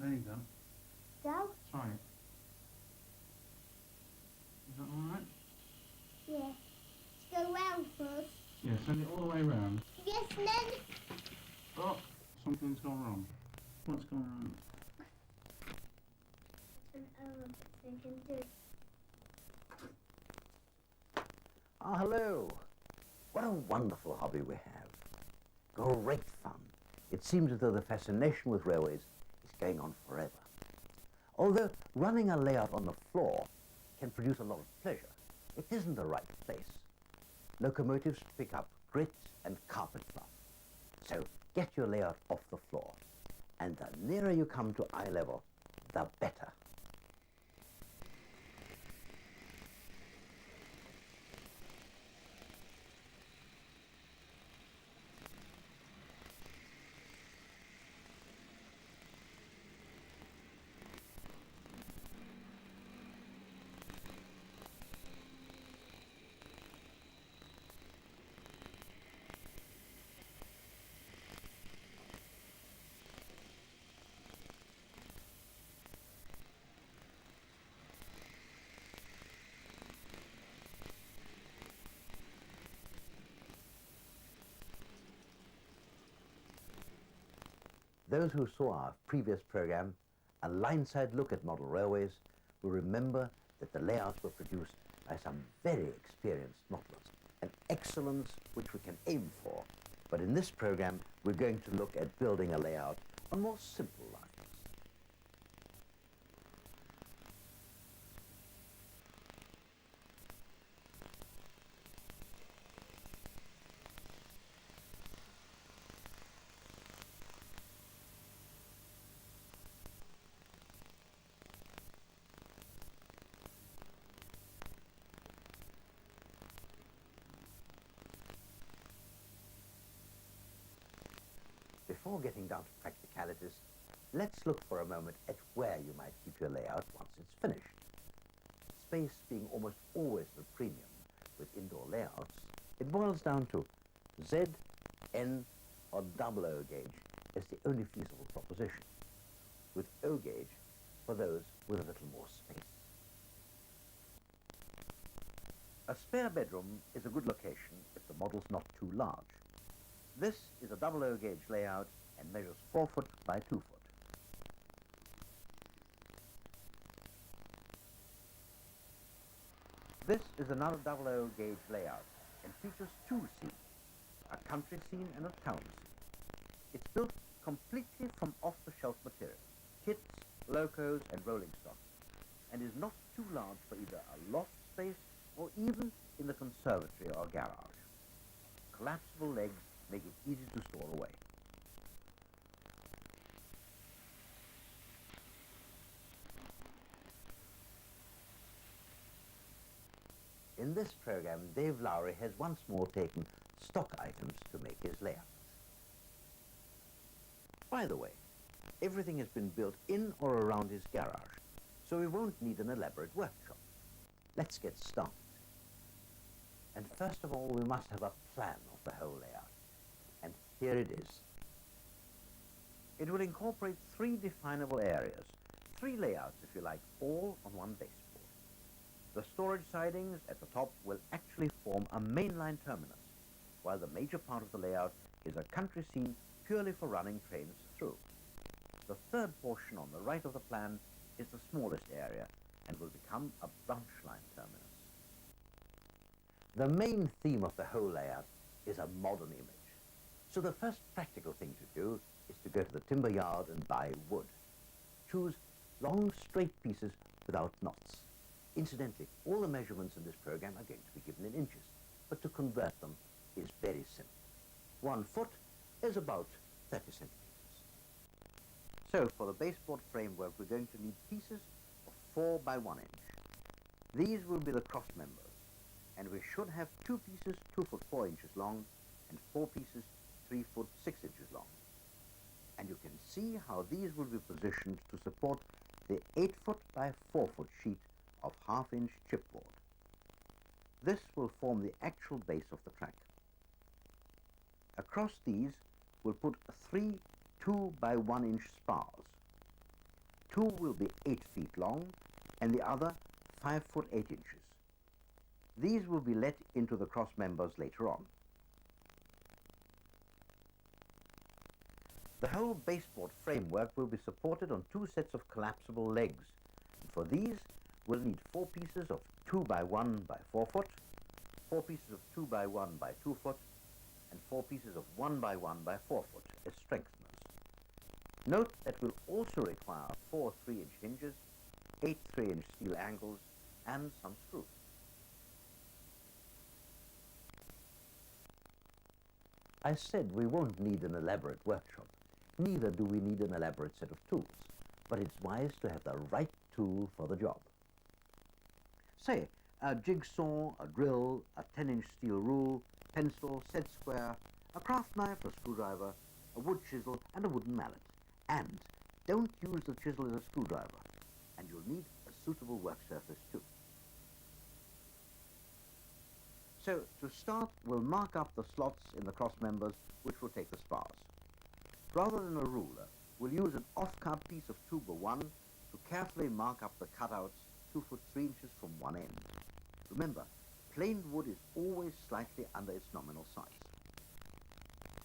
There you go. Go? Try it. Is that alright? Yeah. Let's go round first. Yeah, send it all the way around. Yes, Ned. Oh, something's gone wrong. What's gone wrong? An arrow they can do. Ah, hello. What a wonderful hobby we have. Great fun. It seems as though the fascination with railways is going on forever. Although running a layout on the floor can produce a lot of pleasure, it isn't the right place. Locomotives pick up grit and carpet fluff. So get your layout off the floor. And the nearer you come to eye level, the better. Those who saw our previous program, A Line-Side Look at Model Railways, will remember that the layouts were produced by some very experienced modellers, an excellence which we can aim for. But in this program, we're going to look at building a layout on more simple lines. Before getting down to practicalities, let's look for a moment at where you might keep your layout once it's finished. Space being almost always the premium with indoor layouts, it boils down to Z, N, or double O gauge as the only feasible proposition, with O gauge for those with a little more space. A spare bedroom is a good location if the model's not too large. This is a double O gauge layout and measures 4 foot by 2 foot. This is another double O gauge layout and features 2 scenes, a country scene and a town scene. It's built completely from off-the-shelf material, kits, locos and rolling stock, and is not too large for either a loft space or even in the conservatory or garage. Collapsible legs make it easy to store away. In this program, Dave Lowry has once more taken stock items to make his layout. By the way, everything has been built in or around his garage, so we won't need an elaborate workshop. Let's get started. And first of all, we must have a plan of the whole layout. And here it is. It will incorporate 3 definable areas, 3 layouts if you like, all on one baseboard. The storage sidings at the top will actually form a mainline terminus, while the major part of the layout is a country scene purely for running trains through. The third portion on the right of the plan is the smallest area and will become a branch line terminus. The main theme of the whole layout is a modern image. So the first practical thing to do is to go to the timber yard and buy wood. Choose long, straight pieces without knots. Incidentally, all the measurements in this program are going to be given in inches, but to convert them is very simple. 1 foot is about 30 centimeters. So for the baseboard framework, we're going to need pieces of 4 by 1 inch. These will be the cross members, and we should have 2 pieces 2 foot 4 inches long and 4 pieces 3 foot 6 inches long. And you can see how these will be positioned to support the 8 foot by 4 foot sheet of 1/2 inch chipboard. This will form the actual base of the track. Across these we'll put 3 2 by 1 inch spars. Two will be 8 feet long and the other 5 foot 8 inches. These will be let into the cross members later on. The whole baseboard framework will be supported on 2 sets of collapsible legs. And for these, we'll need 4 pieces of 2 by 1 by 4 foot, 4 pieces of 2 by 1 by 2 foot, and 4 pieces of 1 by 1 by 4 foot as strengtheners. Note that we'll also require 4 3-inch hinges, 8 3-inch steel angles, and some screws. I said we won't need an elaborate workshop. Neither do we need an elaborate set of tools, but it's wise to have the right tool for the job. Say, a jigsaw, a drill, a 10-inch steel rule, pencil, set square, a craft knife, a screwdriver, a wood chisel, and a wooden mallet. And don't use the chisel as a screwdriver, and you'll need a suitable work surface too. So, to start, we'll mark up the slots in the cross members which will take the spars. Rather than a ruler, we'll use an off-cut piece of 2x1 to carefully mark up the cutouts 2 foot 3 inches from one end. Remember, planed wood is always slightly under its nominal size.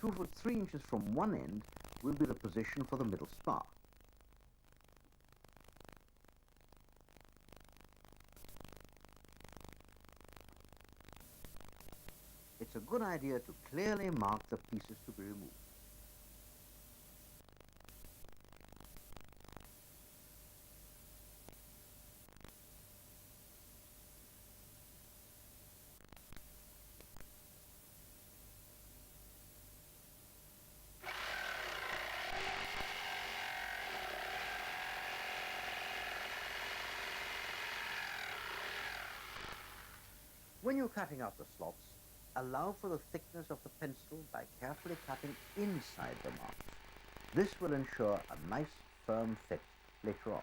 2 foot 3 inches from one end will be the position for the middle spar. It's a good idea to clearly mark the pieces to be removed. When you're cutting out the slots, allow for the thickness of the pencil by carefully cutting inside the marks. This will ensure a nice firm fit later on.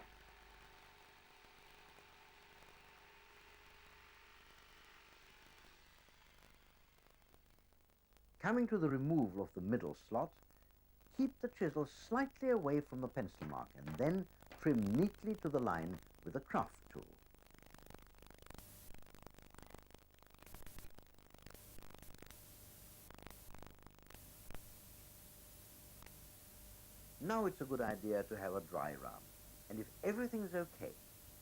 Coming to the removal of the middle slot, keep the chisel slightly away from the pencil mark and then trim neatly to the line with a craft tool. Now it's a good idea to have a dry run, and if everything's okay,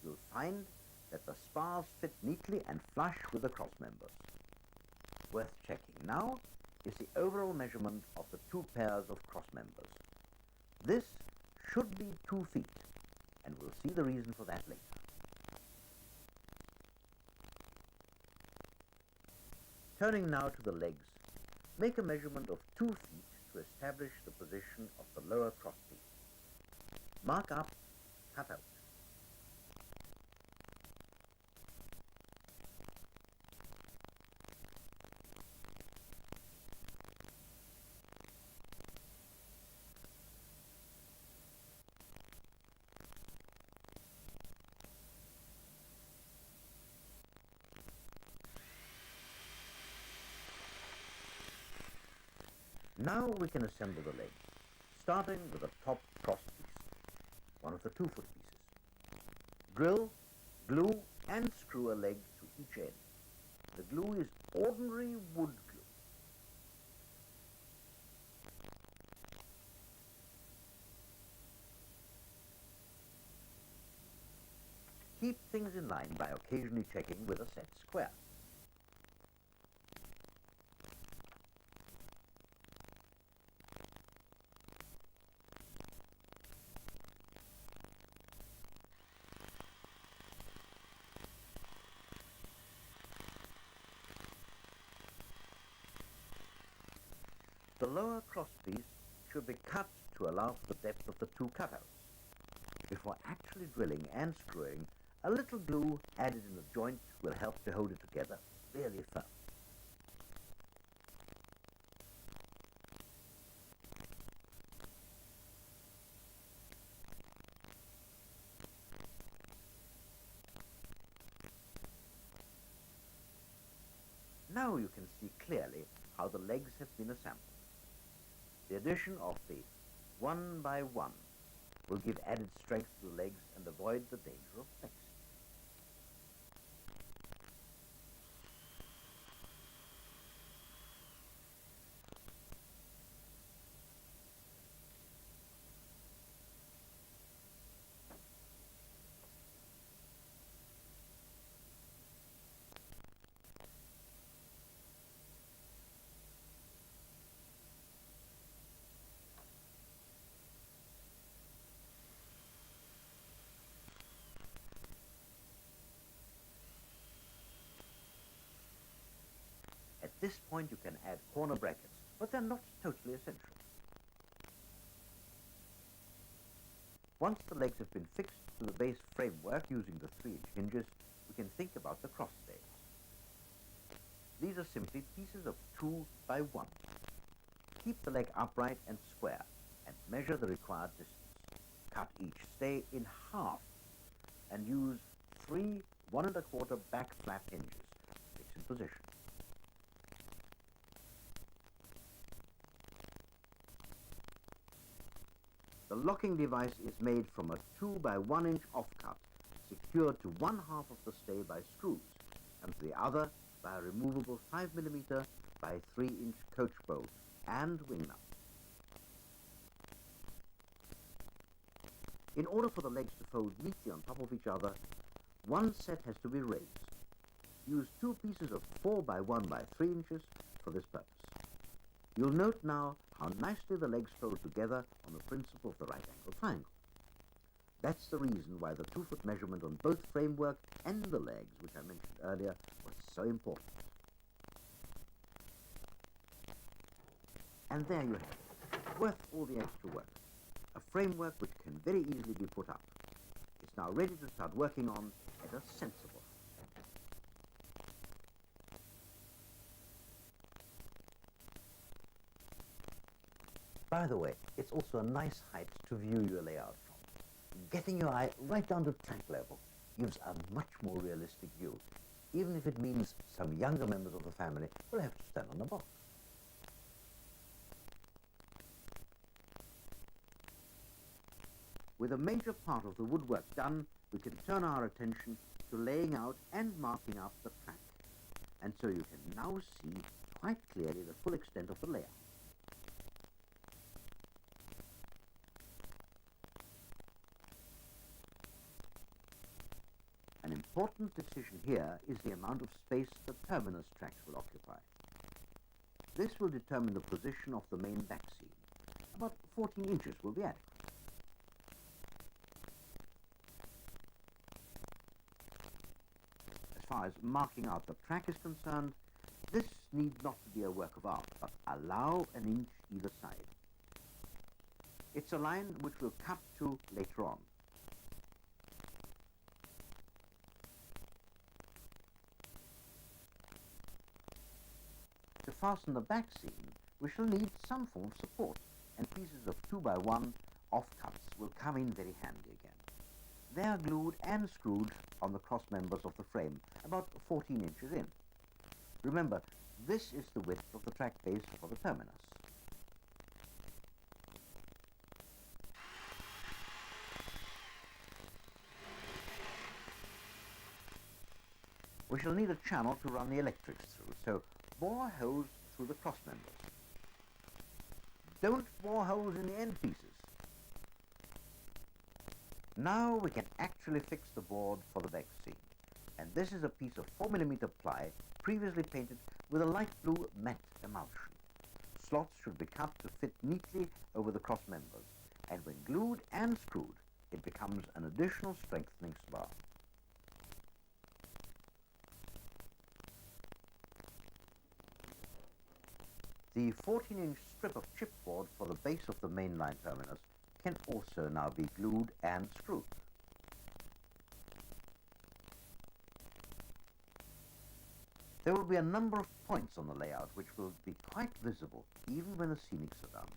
you'll find that the spars fit neatly and flush with the cross members. Worth checking now is the overall measurement of the 2 pairs of cross members. This should be 2 feet, and we'll see the reason for that later. Turning now to the legs, make a measurement of 2 feet to establish the position of the lower crosspiece. Mark up, cut out. Now we can assemble the legs, starting with the top cross piece, one of the 2 foot pieces. Drill, glue and screw a leg to each end. The glue is ordinary wood glue. Keep things in line by occasionally checking with a set square. The lower crosspiece should be cut to allow for the depth of the 2 cutouts. Before actually drilling and screwing, a little glue added in the joint will help to hold it together really firm. Now you can see clearly how the legs have been assembled. The addition of the 1 by 1 will give added strength to the legs and avoid the danger of flexing. At this point you can add corner brackets, but they're not totally essential. Once the legs have been fixed to the base framework using the 3-inch hinges, we can think about the cross stays. These are simply pieces of 2 by 1. Keep the leg upright and square and measure the required distance. Cut each stay in half and use 3 1 1/4 back flap hinges. Fix in position. The locking device is made from a 2 by 1 inch offcut, secured to one half of the stay by screws, and to the other by a removable 5mm by 3-inch coach bolt and wing nut. In order for the legs to fold neatly on top of each other, one set has to be raised. Use 2 pieces of 4 by 1 by 3 inches for this purpose. You'll note now how nicely the legs fold together on the principle of the right-angle triangle. That's the reason why the 2-foot measurement on both framework and the legs, which I mentioned earlier, was so important. And there you have it, worth all the extra work. A framework which can very easily be put up. It's now ready to start working on at a sensible. By the way, it's also a nice height to view your layout from. Getting your eye right down to track level gives a much more realistic view, even if it means some younger members of the family will have to stand on the box. With a major part of the woodwork done, we can turn our attention to laying out and marking up the track. And so you can now see quite clearly the full extent of the layout. An important decision here is the amount of space the terminus tracks will occupy. This will determine the position of the main back seam. About 14 inches will be adequate. As far as marking out the track is concerned, this need not be a work of art, but allow an inch either side. It's a line which we'll cut to later on. To fasten the back seam, we shall need some form of support, and pieces of 2 by 1 offcuts will come in very handy again. They are glued and screwed on the cross members of the frame, about 14 inches in. Remember, this is the width of the track base for the terminus. We shall need a channel to run the electrics through, so bore holes through the cross members. Don't bore holes in the end pieces. Now we can actually fix the board for the back seam. And this is a piece of 4mm ply previously painted with a light blue matte emulsion. Slots should be cut to fit neatly over the cross members, and when glued and screwed, it becomes an additional strengthening spar. The 14-inch strip of chipboard for the base of the mainline terminus can also now be glued and screwed. There will be a number of points on the layout which will be quite visible even when the scenics are done,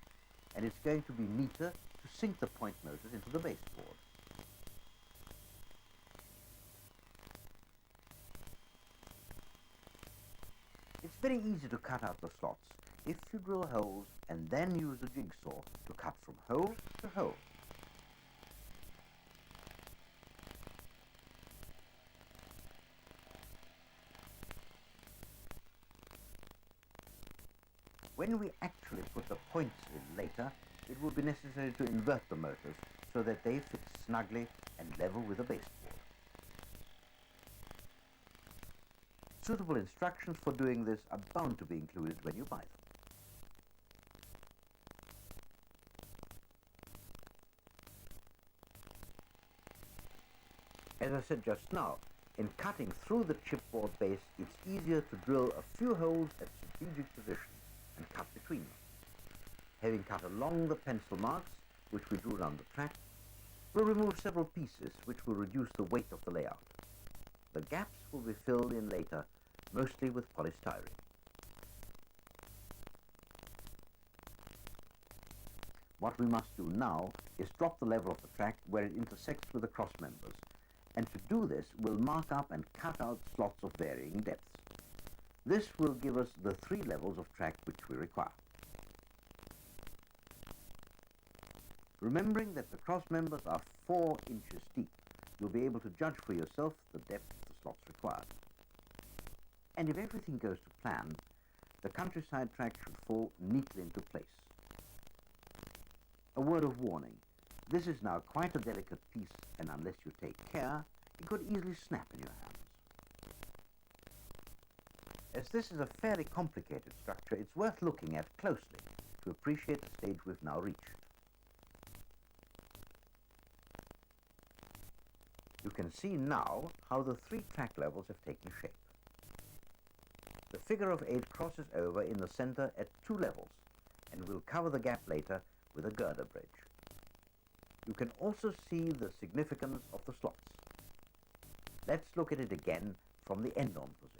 and it's going to be neater to sink the point motors into the baseboard. It's very easy to cut out the slots if you drill holes and then use a jigsaw to cut from hole to hole. When we actually put the points in later, it will be necessary to invert the motors so that they fit snugly and level with the baseboard. Suitable instructions for doing this are bound to be included when you buy them. As I said just now, in cutting through the chipboard base, it's easier to drill a few holes at strategic positions and cut between them. Having cut along the pencil marks, which we drew around the track, we'll remove several pieces which will reduce the weight of the layout. The gaps will be filled in later, mostly with polystyrene. What we must do now is drop the level of the track where it intersects with the cross members, and to do this we'll mark up and cut out slots of varying depths. This will give us the 3 levels of track which we require. Remembering that the cross members are 4 inches deep, you'll be able to judge for yourself the depth of the slots required. And if everything goes to plan, the countryside track should fall neatly into place. A word of warning, this is now quite a delicate piece, and unless you take care, it could easily snap in your hands. As this is a fairly complicated structure, it's worth looking at closely to appreciate the stage we've now reached. You can see now how the 3 track levels have taken shape. The figure of 8 crosses over in the center at 2 levels, and we'll cover the gap later with a girder bridge. You can also see the significance of the slots. Let's look at it again from the end-on position.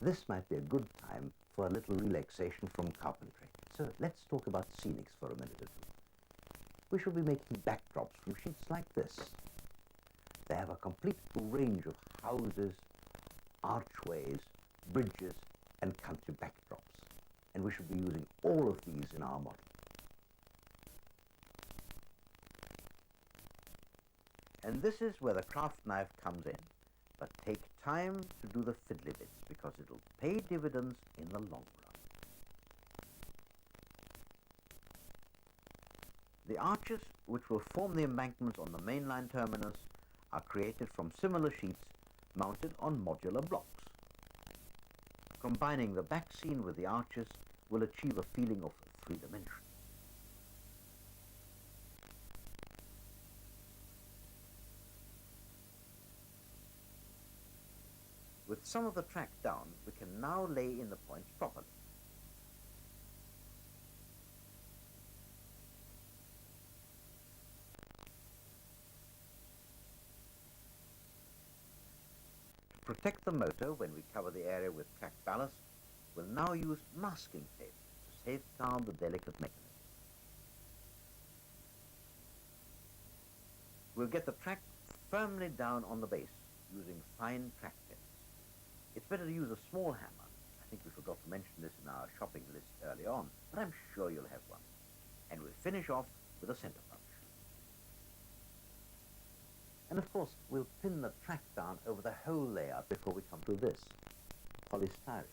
This might be a good time for a little relaxation from carpentry. So let's talk about scenics for a minute or two. We shall be making backdrops from sheets like this. They have a complete range of houses, archways, bridges, and country backdrops. And we should be using all of these in our model. And this is where the craft knife comes in. But take time to do the fiddly bits, because it'll pay dividends in the long run. The arches, which will form the embankments on the mainline terminus, are created from similar sheets mounted on modular blocks. Combining the back scene with the arches will achieve a feeling of 3 dimensions. With some of the track down, we can now lay in the points properly. To protect the motor when we cover the area with track ballast, we'll now use masking tape to safeguard the delicate mechanism. We'll get the track firmly down on the base using fine track pins. It's better to use a small hammer. I think we forgot to mention this in our shopping list early on, but I'm sure you'll have one. And we'll finish off with a center punch. And of course, we'll pin the track down over the whole layout before we come to this, polystyrene.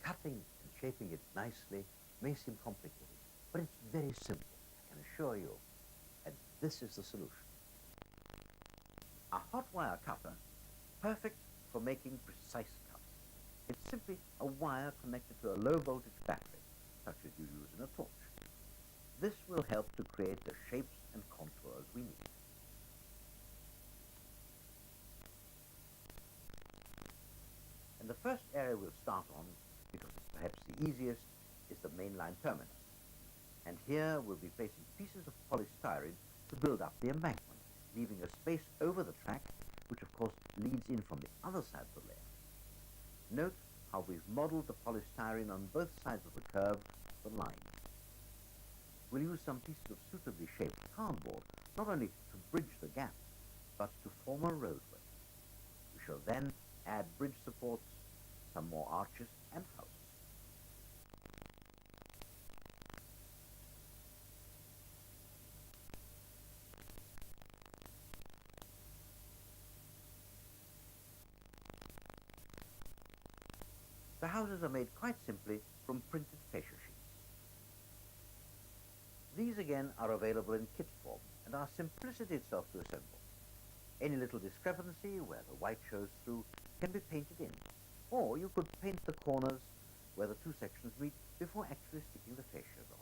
Cutting and shaping it nicely may seem complicated, but it's very simple, I can assure you. And this is the solution. A hot wire cutter, perfect for making precise cuts. It's simply a wire connected to a low voltage battery, such as you use in a torch. This will help to create the shapes and contours we need. And the first area we'll start on, because it's perhaps the easiest, is the mainline terminus. And here we'll be placing pieces of polystyrene to build up the embankment, leaving a space over the track, which of course leads in from the other side of the layer. Note how we've modeled the polystyrene on both sides of the curve, the line. We'll use some pieces of suitably shaped cardboard, not only to bridge the gaps, but to form a roadway. We shall then add bridge supports, some more arches and houses. The houses are made quite simply from printed fascia sheets. These again are available in kit form and are simplicity itself to assemble. Any little discrepancy where the white shows through can be painted in, or you could paint the corners where the two sections meet before actually sticking the fascias on.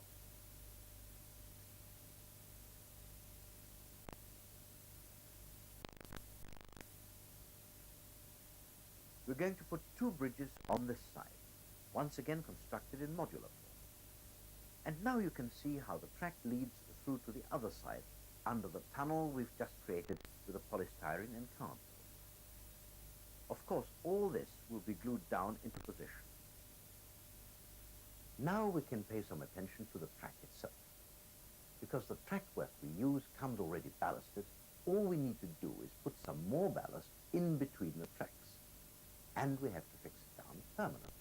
We're going to put two bridges on this side, once again constructed in modular form. And now you can see how the track leads through to the other side, under the tunnel we've just created with a polystyrene and cardboard. Of course, all this will be glued down into position. Now we can pay some attention to the track itself. Because the track work we use comes already ballasted, all we need to do is put some more ballast in between the tracks. And we have to fix it down permanently.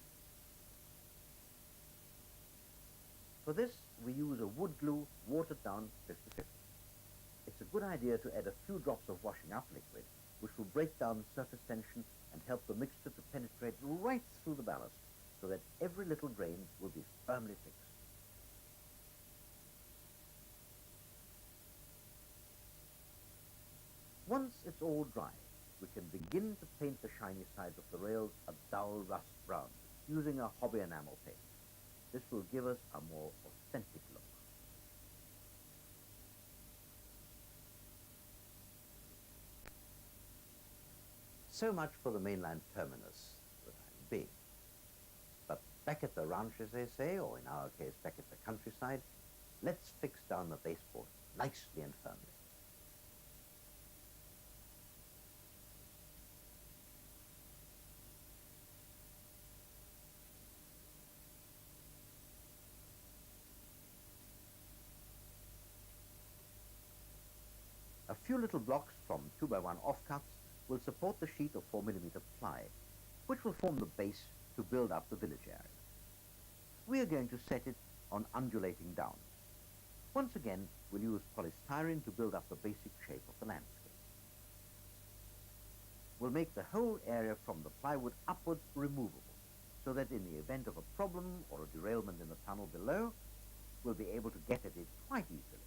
For this, we use a wood glue watered down 50-50. It's a good idea to add a few drops of washing up liquid, which will break down surface tension and help the mixture to penetrate right through the ballast, so that every little grain will be firmly fixed. Once it's all dry, we can begin to paint the shiny sides of the rails a dull rust brown using a hobby enamel paint. This will give us a more authentic look. So much for the mainland terminus that I'm being. But back at the ranch, as they say, or in our case, back at the countryside, let's fix down the baseboard nicely and firmly. A few little blocks from 2x1 offcuts will support the sheet of 4mm ply, which will form the base to build up the village area. We are going to set it on undulating downs. Once again, we'll use polystyrene to build up the basic shape of the landscape. We'll make the whole area from the plywood upwards removable, so that in the event of a problem or a derailment in the tunnel below, we'll be able to get at it quite easily.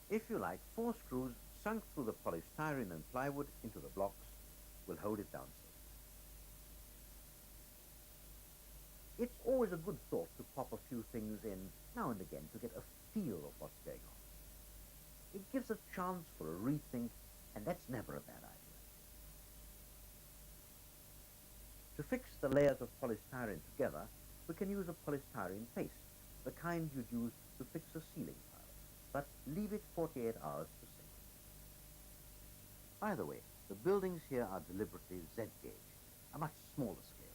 If you like, 4 screws sunk through the polystyrene and plywood into the blocks will hold it down safely. It's always a good thought to pop a few things in now and again to get a feel of what's going on. It gives a chance for a rethink, and that's never a bad idea. To fix the layers of polystyrene together, we can use a polystyrene paste, the kind you'd use to fix a ceiling tile, but leave it 48 hours to sink. By the way, the buildings here are deliberately Z-gauge, a much smaller scale.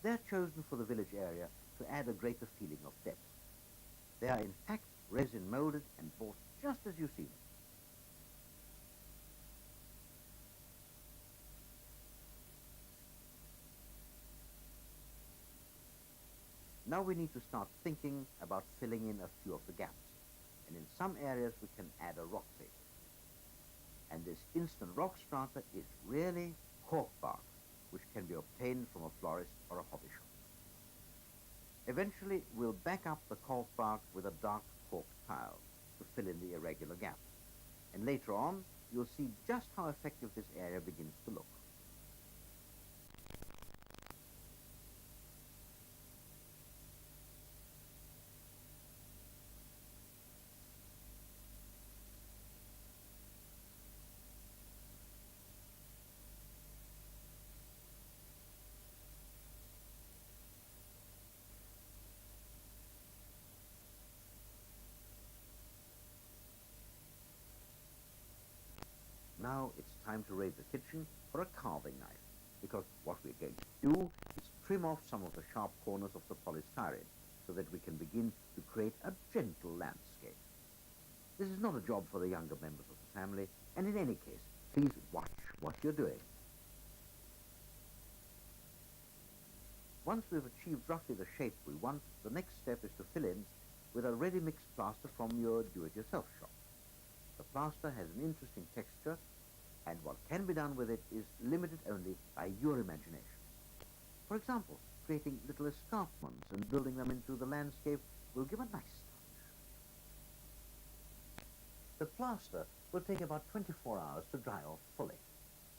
They're chosen for the village area to add a greater feeling of depth. They are in fact resin molded and bought just as you see them. Now we need to start thinking about filling in a few of the gaps, and in some areas we can add a rock face. And this instant rock strata is really cork bark, which can be obtained from a florist or a hobby shop. Eventually, we'll back up the cork bark with a dark cork tile to fill in the irregular gaps. And later on, you'll see just how effective this area begins to look. Now it's time to raise the kitchen for a carving knife, because what we're going to do is trim off some of the sharp corners of the polystyrene so that we can begin to create a gentle landscape. This is not a job for the younger members of the family, and in any case, please watch what you're doing. Once we've achieved roughly the shape we want, the next step is to fill in with a ready-mixed plaster from your do-it-yourself shop. The plaster has an interesting texture, and what can be done with it is limited only by your imagination. For example, creating little escarpments and building them into the landscape will give a nice touch. The plaster will take about 24 hours to dry off fully.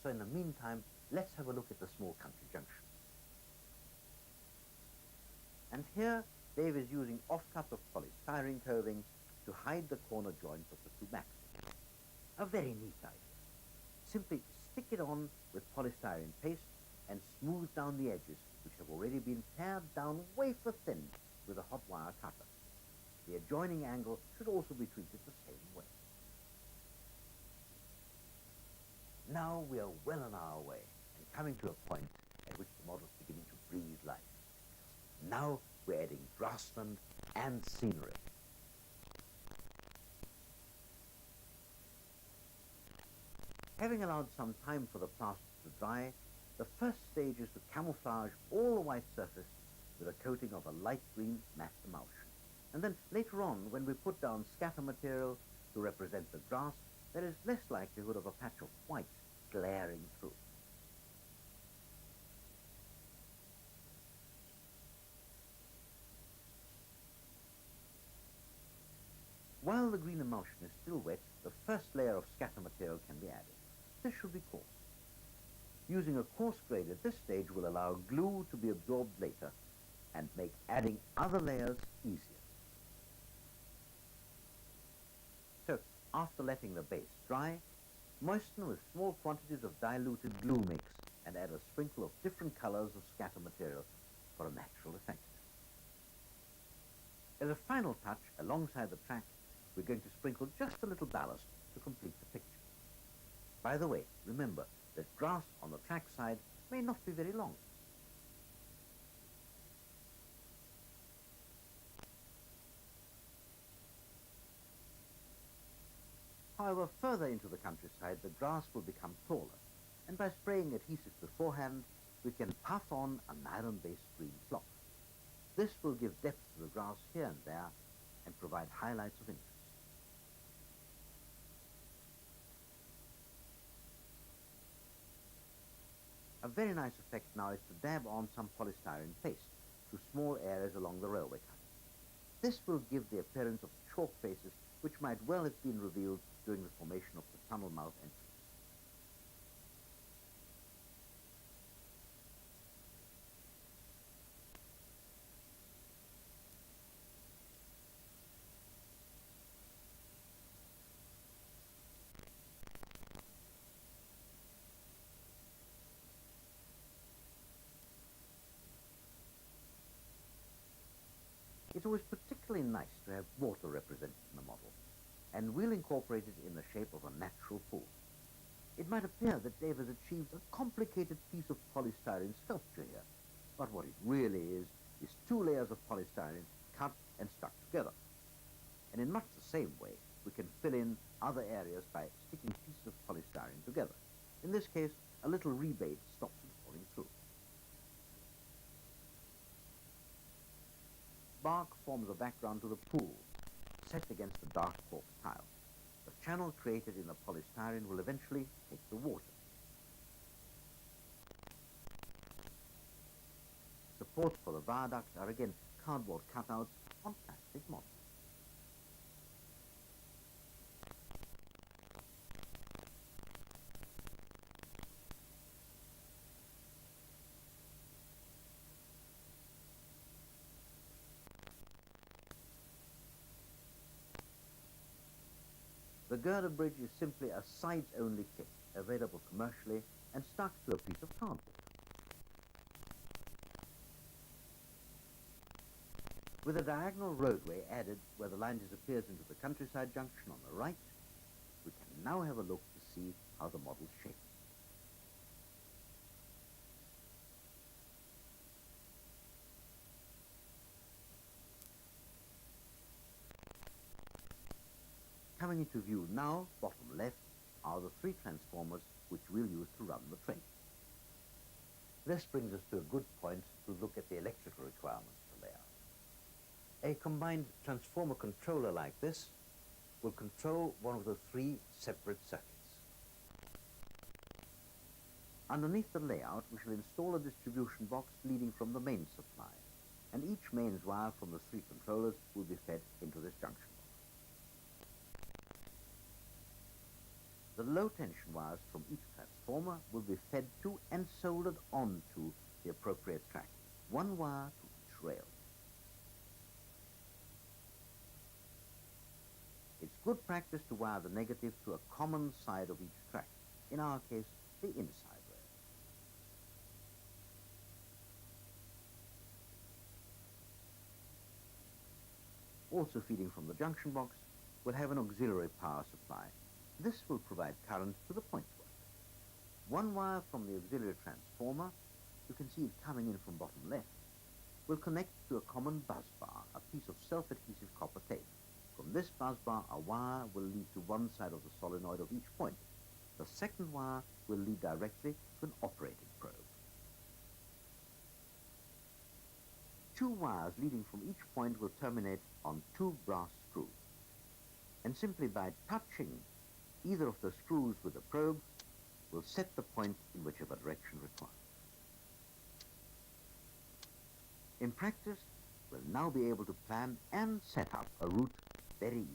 So in the meantime, let's have a look at the small country junction. And here, Dave is using off-cut of polystyrene clothing to hide the corner joints of the two mattresses. A very neat idea. Simply stick it on with polystyrene paste and smooth down the edges, which have already been pared down wafer thin with a hot wire cutter. The adjoining angle should also be treated the same way. Now we are well on our way and coming to a point at which the model is beginning to breathe life. Now we're adding grassland and scenery. Having allowed some time for the plaster to dry, the first stage is to camouflage all the white surface with a coating of a light green matte emulsion. And then later on, when we put down scatter material to represent the grass, there is less likelihood of a patch of white glaring through. While the green emulsion is still wet, the first layer of scatter material can be added. This should be coarse. Using a coarse grade at this stage will allow glue to be absorbed later and make adding other layers easier. So, after letting the base dry, moisten with small quantities of diluted glue mix and add a sprinkle of different colors of scatter material for a natural effect. As a final touch, alongside the track, we're going to sprinkle just a little ballast to complete the picture. By the way, remember that grass on the track side may not be very long. However, further into the countryside, the grass will become taller, and by spraying adhesive beforehand, we can puff on a nylon-based green flock. This will give depth to the grass here and there and provide highlights of interest. A very nice effect now is to dab on some polystyrene paste to small areas along the railway cut. This will give the appearance of chalk faces which might well have been revealed during the formation of the tunnel mouth entrance. It's always particularly nice to have water represented in the model, and we'll incorporate it in the shape of a natural pool. It might appear that Dave has achieved a complicated piece of polystyrene sculpture here, but what it really is 2 layers of polystyrene cut and stuck together. And in much the same way, we can fill in other areas by sticking pieces of polystyrene together. In this case, a little rebate stops it falling through. Bark forms a background to the pool, set against the dark cork tile. The channel created in the polystyrene will eventually take the water. Supports for the viaduct are again cardboard cutouts on plastic models. The girder bridge is simply a sides-only kit, available commercially and stuck to a piece of cardboard. With a diagonal roadway added where the line disappears into the countryside junction on the right, we can now have a look to see how the model's shaped. Coming into view now, bottom left, are the 3 transformers which we'll use to run the train. This brings us to a good point to look at the electrical requirements of the layout. A combined transformer controller like this will control one of the 3 separate circuits. Underneath the layout, we shall install a distribution box leading from the mains supply, and each mains wire from the 3 controllers will be fed into this junction box. The low tension wires from each transformer will be fed to and soldered onto the appropriate track, 1 wire to each rail. It's good practice to wire the negative to a common side of each track, in our case, the inside rail. Also feeding from the junction box, we'll have an auxiliary power supply. This will provide current to the point work. 1 wire from the auxiliary transformer, you can see it coming in from bottom left, will connect to a common bus bar, a piece of self-adhesive copper tape. From this bus bar, a wire will lead to one side of the solenoid of each point. The second wire will lead directly to an operating probe. 2 wires leading from each point will terminate on 2 brass screws. And simply by touching either of the screws with the probe, will set the point in whichever direction required. In practice, we'll now be able to plan and set up a route very easily.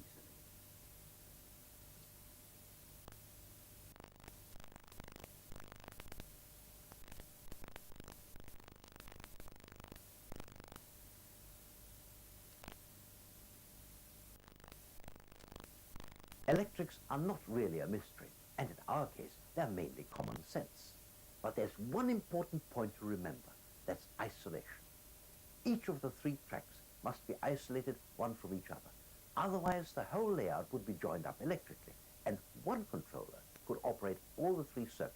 Electrics are not really a mystery, and in our case, they're mainly common sense. But there's one important point to remember, that's isolation. Each of the 3 tracks must be isolated one from each other. Otherwise, the whole layout would be joined up electrically, and one controller could operate all the 3 circuits.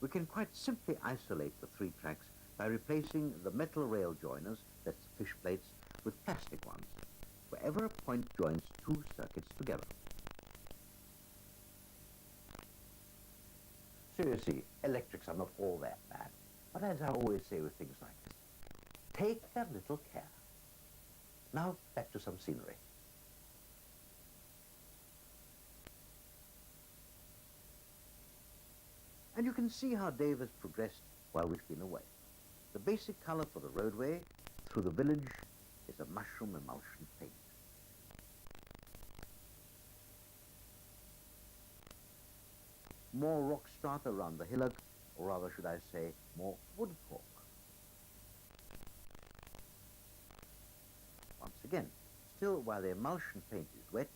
We can quite simply isolate the 3 tracks by replacing the metal rail joiners, that's the fish plates, with plastic ones, wherever a point joins 2 circuits together. Seriously, electrics are not all that bad, but as I always say with things like this, take a little care. Now, back to some scenery. And you can see how Dave has progressed while we've been away. The basic color for the roadway through the village is a mushroom emulsion paint. More rock strata around the hillock, or rather should I say, more wood cork. Once again, still while the emulsion paint is wet,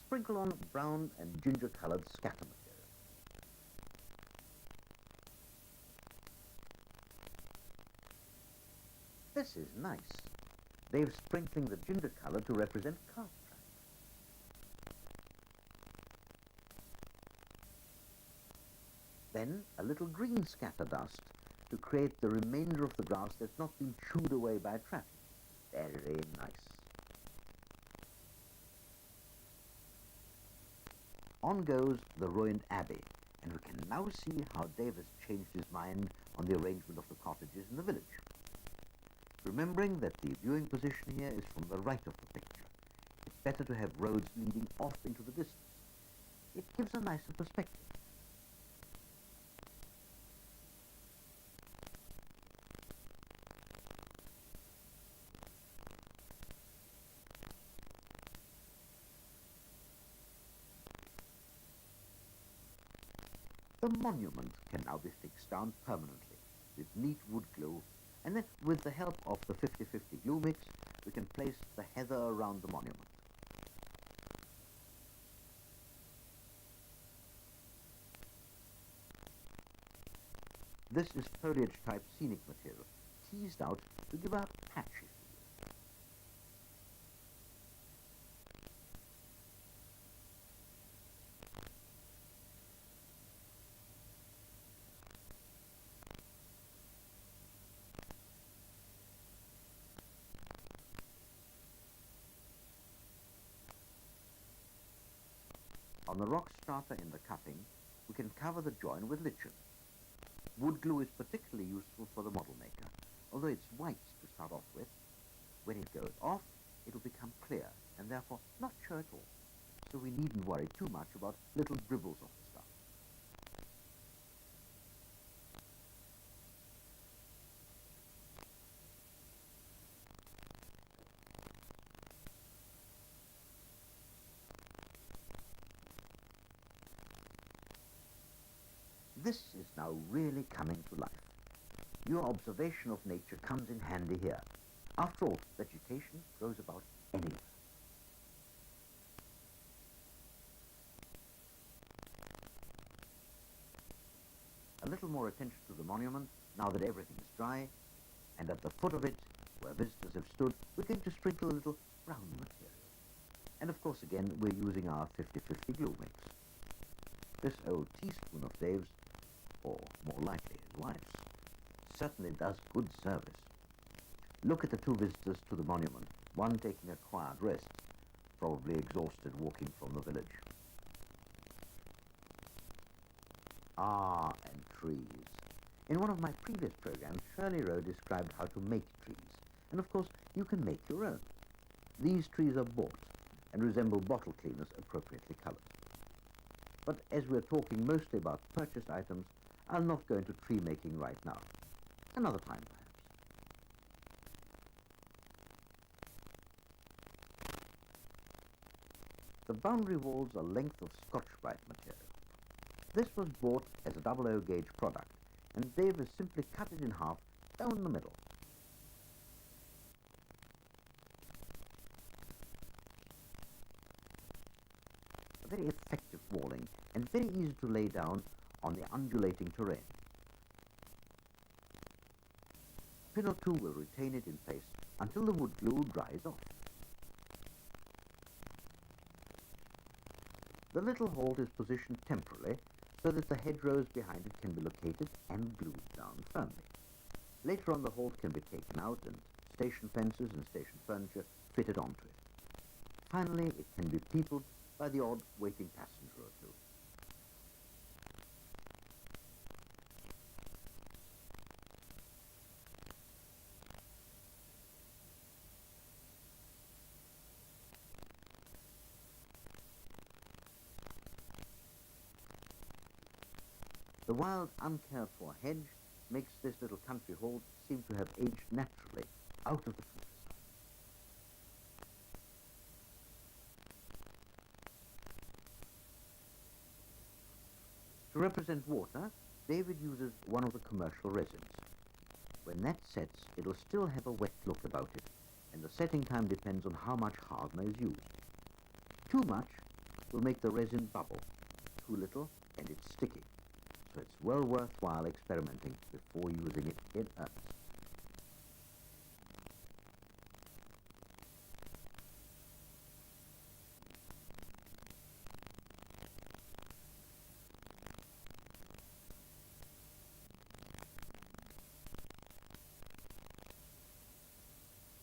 sprinkle on brown and ginger-colored scatter material. This is nice. They've sprinkling the ginger color to represent cart tracks. Then a little green scatter dust to create the remainder of the grass that's not been chewed away by traffic. Very nice. On goes the ruined abbey, and we can now see how Dave has changed his mind on the arrangement of the cottages in the village. Remembering that the viewing position here is from the right of the picture, it's better to have roads leading off into the distance. It gives a nicer perspective. The monument can now be fixed down permanently with neat wood glue, and then with the help of the 50-50 glue mix, we can place the heather around the monument. This is foliage-type scenic material, teased out to give a patchy feel. On the rock strata in the cutting, we can cover the join with lichen. Wood glue is particularly useful for the model maker, although it's white to start off with. When it goes off, it will become clear, and therefore not sure at all. So we needn't worry too much about little dribbles of the stuff. This is now really coming to life. Your observation of nature comes in handy here. After all, vegetation grows about anywhere. A little more attention to the monument now that everything is dry, and at the foot of it, where visitors have stood, we're going to sprinkle a little brown material. And of course again, we're using our 50-50 glue mix. This old teaspoon of Dave's, or more likely his wife's, certainly does good service. Look at the two visitors to the monument, one taking a quiet rest, probably exhausted walking from the village. Ah, and trees. In one of my previous programs, Shirley Rowe described how to make trees. And of course, you can make your own. These trees are bought and resemble bottle cleaners appropriately colored. But as we're talking mostly about purchased items, I'll not go into tree making right now. Another time, perhaps. The boundary walls are length of Scotch-Brite material. This was bought as a 00 gauge product, and Dave has simply cut it in half down the middle. A very effective walling and very easy to lay down on the undulating terrain. A pin or two will retain it in place until the wood glue dries off. The little halt is positioned temporarily so that the hedgerows behind it can be located and glued down firmly. Later on, the halt can be taken out and station fences and station furniture fitted onto it. Finally, it can be peopled by the odd waiting passenger or two. The wild, uncared-for hedge makes this little country halt seem to have aged naturally out of the countryside. To represent water, David uses one of the commercial resins. When that sets, it'll still have a wet look about it, and the setting time depends on how much hardener is used. Too much will make the resin bubble. Too little, and it's sticky. So it's well worthwhile experimenting before using it in earnest.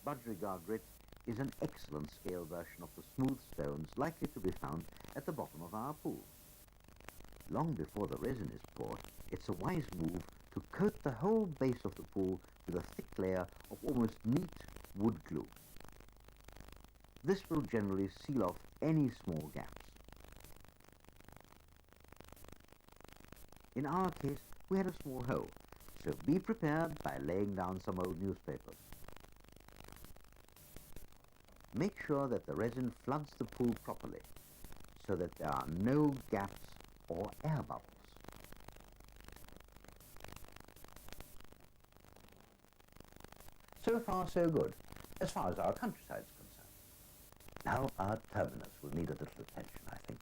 Budgerigar grit is an excellent scale version of the smooth stones likely to be found at the bottom of our pool. Long before the resin is poured, it's a wise move to coat the whole base of the pool with a thick layer of almost neat wood glue. This will generally seal off any small gaps. In our case, we had a small hole, so be prepared by laying down some old newspapers. Make sure that the resin floods the pool properly, so that there are no gaps or air bubbles. So far, so good, as far as our countryside is concerned. Now our terminus will need a little attention, I think.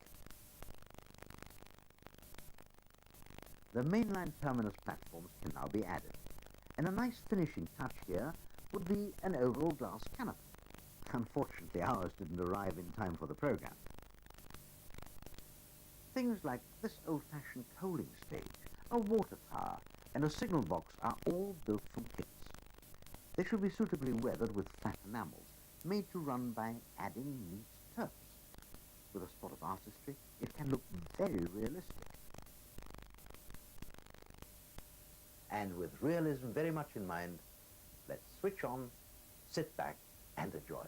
The mainline terminus platforms can now be added, and a nice finishing touch here would be an oval glass canopy. Unfortunately, ours didn't arrive in time for the program. Things like this old-fashioned coaling stage, a water tower, and a signal box are all built from kits. They should be suitably weathered with flat enamels, made to run by adding neat turfs. With a spot of artistry, it can look very realistic. And with realism very much in mind, let's switch on, sit back, and enjoy.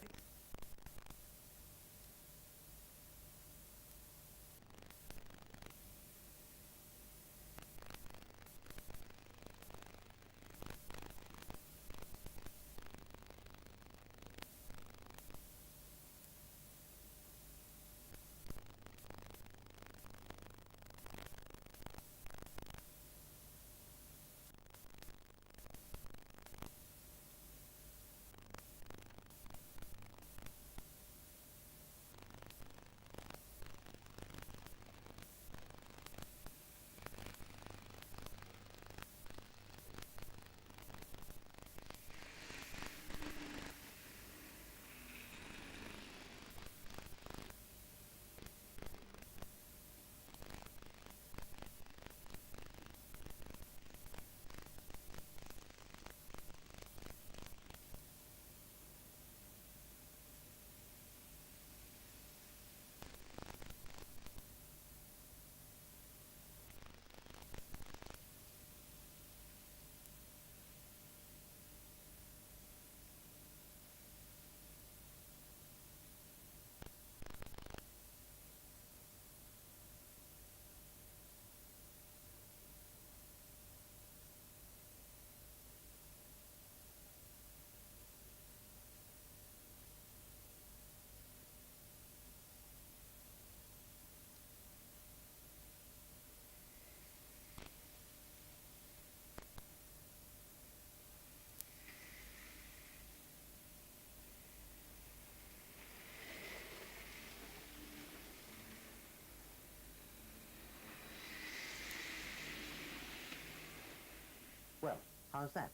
How's that?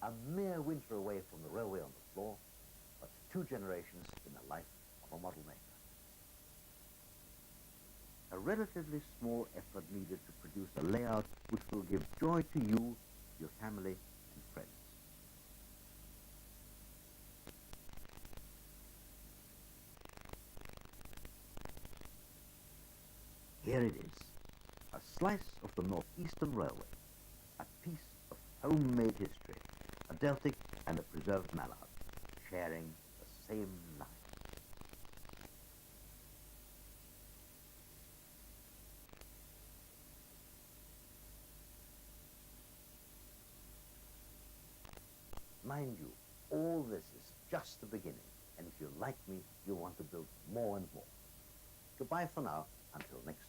A mere winter away from the railway on the floor, but 2 generations in the life of a model maker. A relatively small effort needed to produce a layout which will give joy to you, your family, and friends. Here it is, a slice of the Northeastern Railway, a piece of homemade history, a Deltic and a preserved mallard, sharing the same life. Mind you, all this is just the beginning, and if you like me, you'll want to build more and more. Goodbye for now, until next time.